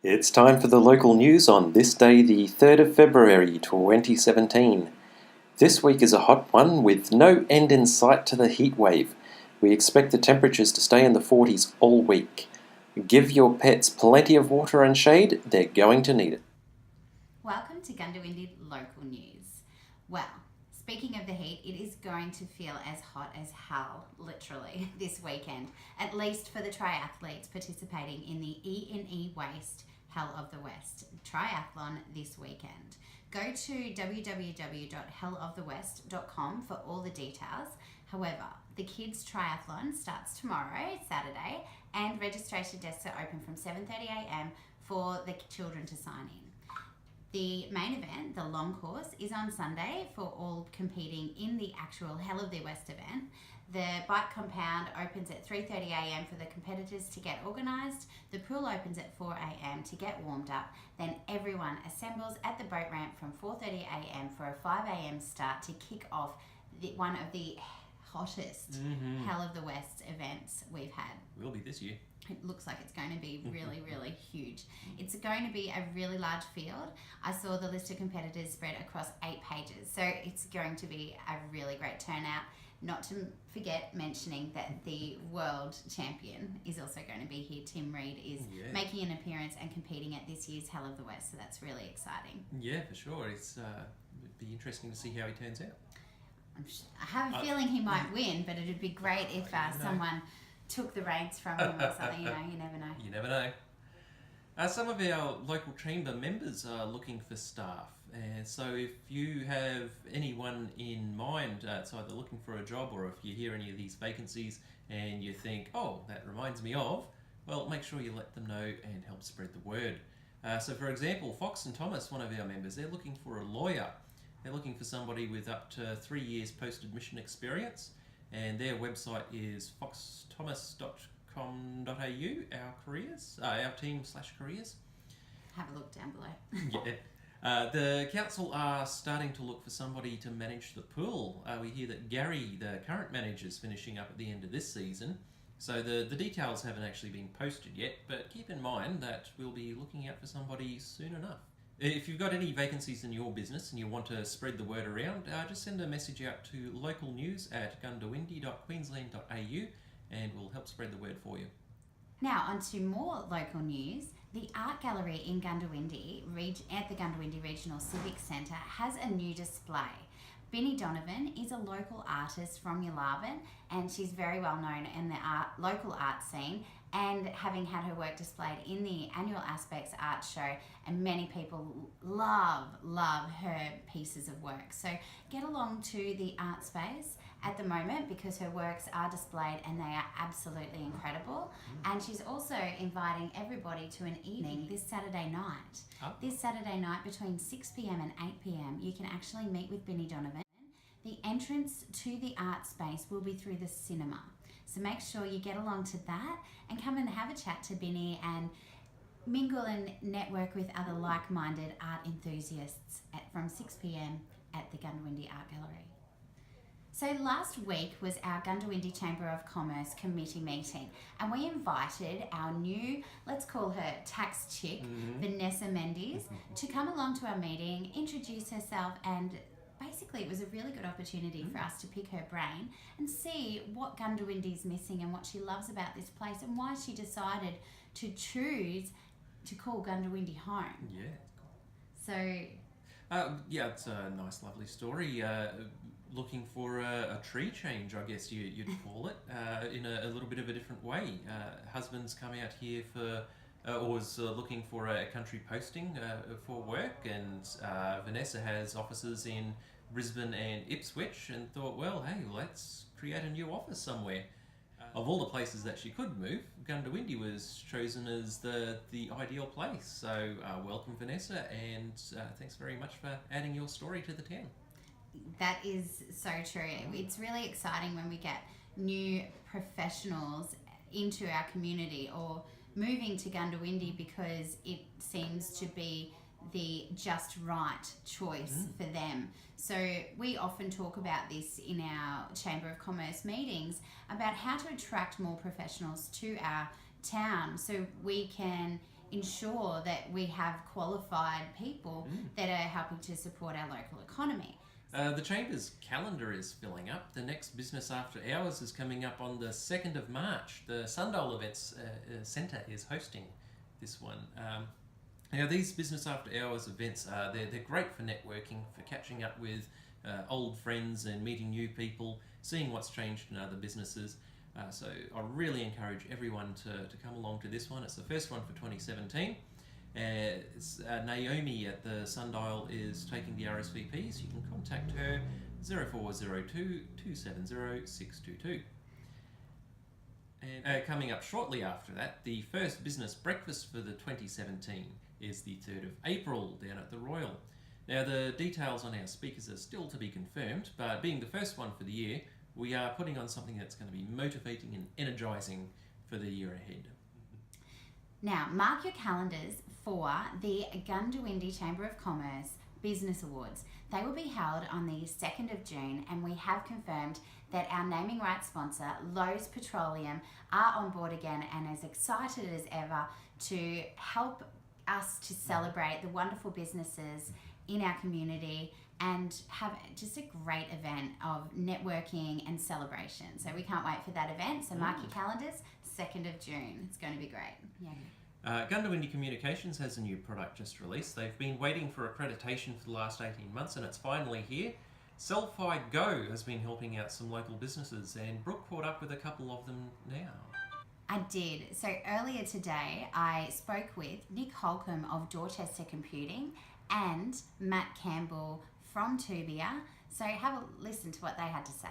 It's time for the local news on this day, the 3rd of February 2017. This week is a hot one with no end in sight to the heat wave. We expect the temperatures to stay in the 40s all week. Give your pets plenty of water and shade, they're going to need it. Welcome to Goondiwindi Local News. Well, speaking of the heat, it is going to feel as hot as hell, literally, this weekend, at least for the triathletes participating in the E&E Waste Hell of the West triathlon this weekend. Go to www.hellofthewest.com for all the details. However, the kids' triathlon starts tomorrow, Saturday, and registration desks are open from 7:30 a.m. for the children to sign in. The main event, the long course, is on Sunday for all competing in the actual Hell of the West event. The bike compound opens at 3:30 a.m. for the competitors to get organised. The pool opens at 4 a.m. to get warmed up. Then everyone assembles at the boat ramp from 4:30 a.m. for a 5 a.m. start to kick off one of the hottest Hell of the West events we've had. Will be this year. It looks like it's going to be really, really huge. It's going to be a really large field. I saw the list of competitors spread across 8 pages. So it's going to be a really great turnout. Not to forget mentioning that the world champion is also going to be here. Tim Reed is making an appearance and competing at this year's Hell of the West. So that's really exciting. Yeah, for sure. It'd be interesting to see how he turns out. I have a feeling he might win, but it'd be great if someone took the reins from him or something. You never know. You never know. Some of our local chamber members are looking for staff, and so if you have anyone in mind, it's either looking for a job or if you hear any of these vacancies and you think, oh, that reminds me of, well, make sure you let them know and help spread the word. So for example, Fox and Thomas, one of our members, they're looking for a lawyer. They're looking for somebody with up to 3 years post-admission experience, and their website is foxthomas.com.au, our careers, our team/careers. Have a look down below. The council are starting to look for somebody to manage the pool. We hear that Gary, the current manager, is finishing up at the end of this season, so the details haven't actually been posted yet, but keep in mind that we'll be looking out for somebody soon enough. If you've got any vacancies in your business and you want to spread the word around, just send a message out to localnews@goondiwindi.queensland.au and we'll help spread the word for you. Now, on to more local news. The art gallery in Goondiwindi, at the Goondiwindi Regional Civic Centre, has a new display. Binny Donovan is a local artist from Yallarvin, and she's very well known in the local art scene, and having had her work displayed in the annual Aspects Art Show, and many people love her pieces of work. So get along to the art space at the moment because her works are displayed and they are absolutely incredible. And she's also inviting everybody to an evening this Saturday night. This Saturday night between 6 p.m. and 8 p.m. you can actually meet with Binny Donovan. The entrance to the art space will be through the cinema. So make sure you get along to that and come and have a chat to Binny and mingle and network with other like-minded art enthusiasts from 6 p.m. at the Goondiwindi Art Gallery. So last week was our Goondiwindi Chamber of Commerce committee meeting, and we invited our new, let's call her tax chick, Vanessa Mendes, to come along to our meeting, introduce herself, and basically it was a really good opportunity for us to pick her brain and see what Goondiwindi's missing and what she loves about this place and why she decided to choose to call Goondiwindi home. Yeah. So... it's a nice, lovely story. Looking for a tree change, I guess you'd call it, in a little bit of a different way. Husband's come out here was looking for a country posting for work, and Vanessa has offices in Brisbane and Ipswich, and thought, well, hey, let's create a new office somewhere. Of all the places that she could move, Goondiwindi was chosen as the ideal place. So welcome, Vanessa, and thanks very much for adding your story to the town. That is so true. It's really exciting when we get new professionals into our community or moving to Goondiwindi because it seems to be the just right choice for them. So we often talk about this in our Chamber of Commerce meetings about how to attract more professionals to our town so we can ensure that we have qualified people that are helping to support our local economy. The Chamber's calendar is filling up. The next Business After Hours is coming up on the 2nd of March. The Sundial Events Centre is hosting this one. Now, these Business After Hours events, they're great for networking, for catching up with old friends and meeting new people, seeing what's changed in other businesses. So I really encourage everyone to come along to this one. It's the first one for 2017. Naomi at the Sundial is taking the RSVPs. You can contact her 0402 270 622. And coming up shortly after that, the first business breakfast for the 2017 is the 3rd of April down at the Royal. Now, the details on our speakers are still to be confirmed, but being the first one for the year, we are putting on something that's going to be motivating and energising for the year ahead. Now, mark your calendars for the Goondiwindi Chamber of Commerce Business Awards. They will be held on the 2nd of June, and we have confirmed that our naming rights sponsor, Lowe's Petroleum, are on board again and as excited as ever to help us to celebrate the wonderful businesses in our community and have just a great event of networking and celebration. So we can't wait for that event. So mark your calendars, 2nd of June. It's going to be great. Yeah. Goondiwindi Communications has a new product just released. They've been waiting for accreditation for the last 18 months and it's finally here. Selfie Go has been helping out some local businesses, and Brooke caught up with a couple of them now. I did. So earlier today, I spoke with Nick Holcomb of Dorchester Computing and Matt Campbell from Tubia. So have a listen to what they had to say.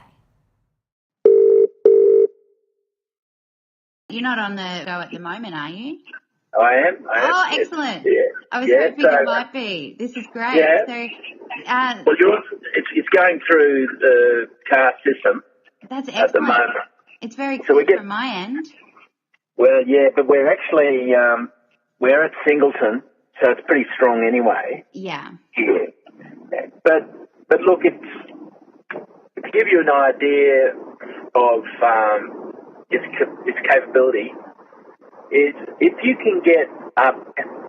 You're not on the go at the moment, are you? I am. Oh, excellent. Yeah. I was hoping it might be. This is great. Yeah. So, well, it's going through the car system that's excellent. at the moment. It's very clear from my end. Well, yeah, but we're actually, we're at Singleton, so it's pretty strong anyway. Yeah. Yeah. But look, to give you an idea of its capability, is if you can get up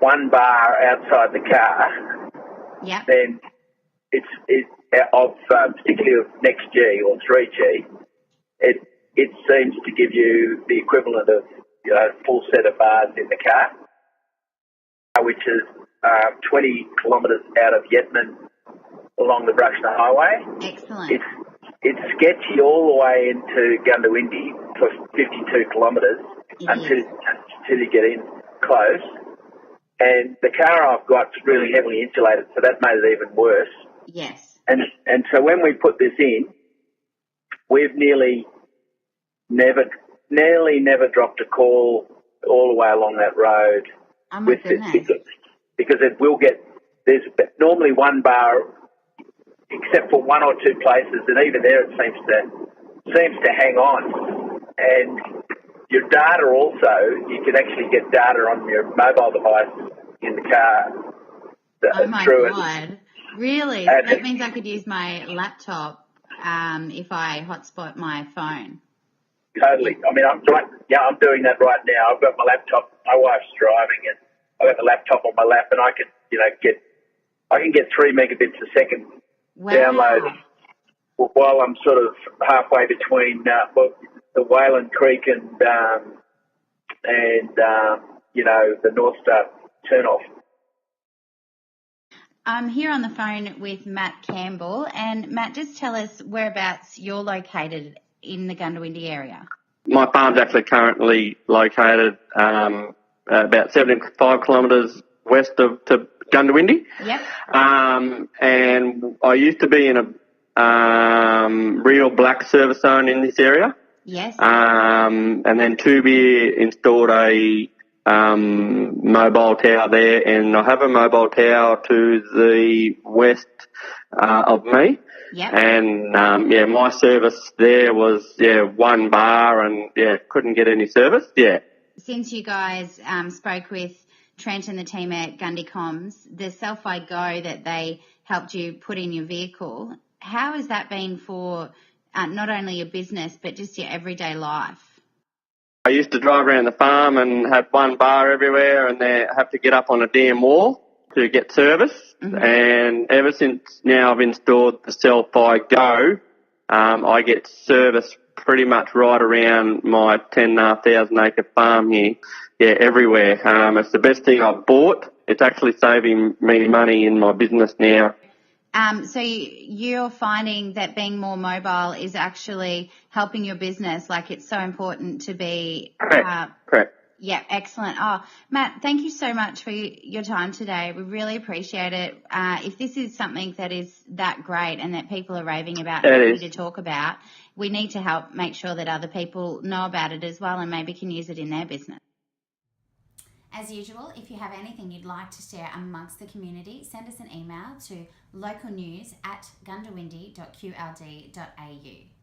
one bar outside the car, then it's particularly of NextG or 3G, it seems to give you the equivalent of a full set of bars in the car, which is 20 kilometres out of Yetman along the Bruxner Highway. Excellent. It's sketchy all the way into Goondiwindi for 52 kilometres until you get in close. And the car I've got's really heavily insulated, so that made it even worse. Yes. And so when we put this in, we've nearly never dropped a call all the way along that road. Oh my goodness. Because it will get, there's normally one bar, except for one or two places, and even there it seems to hang on. And your data also, you can actually get data on your mobile device in the car. Oh my God. Really? So that means I could use my laptop if I hotspot my phone. Totally. I mean, I'm doing that right now. I've got my laptop. My wife's driving, and I've got the laptop on my lap, and I can get 3 megabits a second download while I'm sort of halfway between the Wayland Creek and the North Star turnoff. I'm here on the phone with Matt Campbell, and Matt, just tell us whereabouts you're located in the Goondiwindi area. My farm's actually currently located about 75 kilometres west of Goondiwindi. Yep. And I used to be in a real black service zone in this area. Yes. And then Tubi installed a mobile tower there, and I have a mobile tower to the west of me. Yep. And my service there was one bar, and couldn't get any service. Yeah. Since you guys spoke with Trent and the team at Goondicoms, the Selfie Go that they helped you put in your vehicle, how has that been for not only your business but just your everyday life? I used to drive around the farm and have one bar everywhere and they have to get up on a damn wall to get service. Mm-hmm. And ever since now I've installed the Self-Fi Go, I get service pretty much right around my 10,500 acre farm here. Yeah, everywhere. It's the best thing I've bought. It's actually saving me money in my business now. So you're finding that being more mobile is actually helping your business. Like, it's so important to be. Correct. Yeah, excellent. Oh, Matt, thank you so much for your time today. We really appreciate it. If this is something that is that great and that people are raving about and happy to talk about, we need to help make sure that other people know about it as well and maybe can use it in their business. As usual, if you have anything you'd like to share amongst the community, send us an email to localnews@goondiwindi.qld.au.